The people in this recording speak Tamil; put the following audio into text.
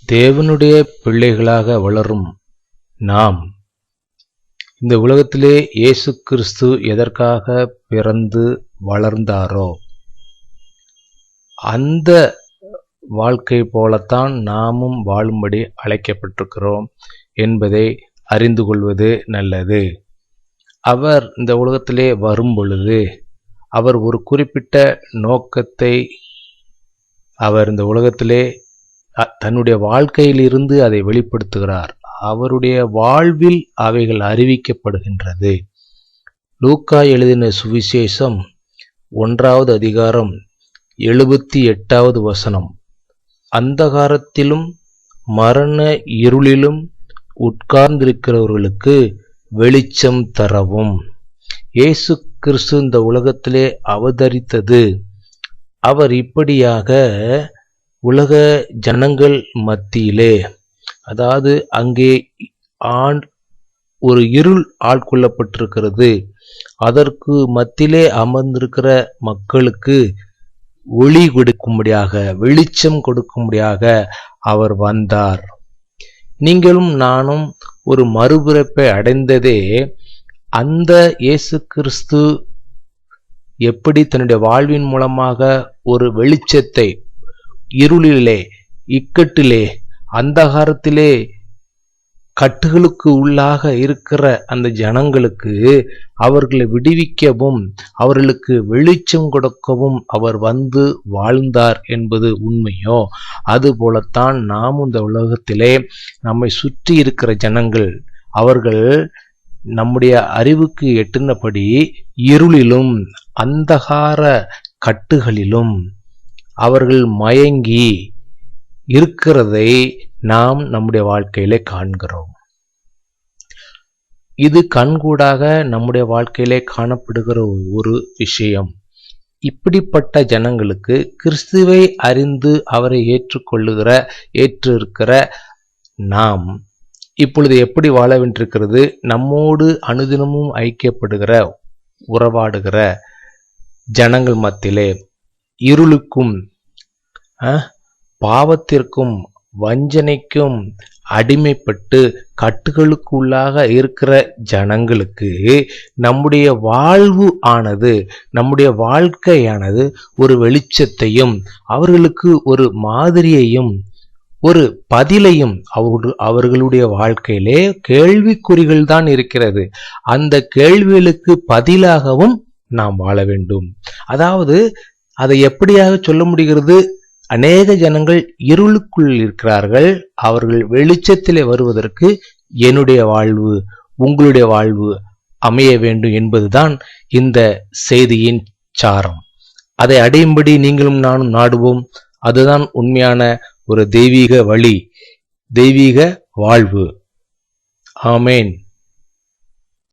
தேவனுடைய பிள்ளைகளாக வளரும் நாம் இந்த உலகத்திலே இயேசு கிறிஸ்து எதற்காக பிறந்து வளர்ந்தாரோ அந்த வாழ்க்கை போலத்தான் நாமும் வாழும்படி அழைக்கப்பட்டிருக்கிறோம் என்பதை அறிந்து கொள்வது நல்லது. அவர் இந்த உலகத்திலே வரும் பொழுது அவர் ஒரு குறிப்பிட்ட நோக்கத்தை அவர் இந்த உலகத்திலே தன்னுடைய வாழ்க்கையிலிருந்து அதை வெளிப்படுத்துகிறார். அவருடைய வாழ்வில் அவைகள் அறிவிக்கப்படுகின்றது. லூக்கா எழுதின சுவிசேஷம் 1வது அதிகாரம் 78வது வசனம். அந்தகாரத்திலும் மரண இருளிலும் உட்கார்ந்திருக்கிறவர்களுக்கு வெளிச்சம் தரவும். இயேசு கிறிஸ்து இந்த உலகத்திலே அவதரித்தது அவர் இப்படியாக உலக ஜனங்கள் மத்தியிலே, அதாவது அங்கே ஒரு இருள் ஆட்கொள்ளப்பட்டிருக்கிறது, அதற்கு மத்தியிலே அமர்ந்திருக்கிற மக்களுக்கு ஒளி கொடுக்கும்படியாக, வெளிச்சம் கொடுக்கும்படியாக அவர் வந்தார். நீங்களும் நானும் ஒரு மறுபிறப்பை அடைந்ததே அந்த இயேசு கிறிஸ்து எப்படி தன்னுடைய வாழ்வின் மூலமாக ஒரு வெளிச்சத்தை இருளிலே, இக்கட்டிலே, அந்தகாரத்திலே, கட்டுகளுக்கு உள்ளாக இருக்கிற அந்த ஜனங்களுக்கு அவர்களை விடுவிக்கவும் அவர்களுக்கு வெளிச்சம் கொடுக்கவும் அவர் வந்து வாழ்ந்தார் என்பது உண்மையோ, அதுபோலத்தான் நாம் இந்த உலகத்திலே நம்மை சுற்றி இருக்கிற ஜனங்கள் அவர்கள் நம்முடைய அறிவுக்கு எட்டினபடி இருளிலும் அந்தகார கட்டுகளிலும் அவர்கள் மயங்கி இருக்கிறதை நாம் நம்முடைய வாழ்க்கையிலே காண்கிறோம். இது கண்கூடாக நம்முடைய வாழ்க்கையிலே காணப்படுகிற ஒரு விஷயம். இப்படிப்பட்ட ஜனங்களுக்கு கிறிஸ்துவை அறிந்து அவரை ஏற்றிருக்கிற நாம் இப்பொழுது எப்படி வாழ வேண்டியிருக்கிறது? நம்மோடு அனுதினமும் ஐக்கியப்படுகிற, உறவாடுகிற ஜனங்கள் மத்தியிலே இருளுக்கும் பாவத்திற்கும் வஞ்சனைக்கும் அடிமைப்பட்டு கட்டுகளுக்கு உள்ளாக இருக்கிற ஜனங்களுக்கு நம்முடைய வாழ்வு ஆனது, நம்முடைய வாழ்க்கையானது ஒரு வெளிச்சத்தையும் அவர்களுக்கு ஒரு மாதிரியையும் ஒரு பதிலையும், அவர்களுடைய வாழ்க்கையிலே கேள்விக்குறிகள் தான் இருக்கிறது, அந்த கேள்விகளுக்கு பதிலாகவும் நாம் வாழ வேண்டும். அதாவது அதை எப்படியாக சொல்ல முடிகிறது? அநேக ஜனங்கள் இருளுக்குள் இருக்கிறார்கள், அவர்கள் வெளிச்சத்திலே வருவதற்கு என்னுடைய வாழ்வு, உங்களுடைய வாழ்வு அமைய வேண்டும் என்பதுதான் இந்த செய்தியின் சாரம். அதை அடையும்படி நீங்களும் நானும் நாடுவோம். அதுதான் உண்மையான ஒரு தெய்வீக வழி, தெய்வீக வாழ்வு. ஆமேன்.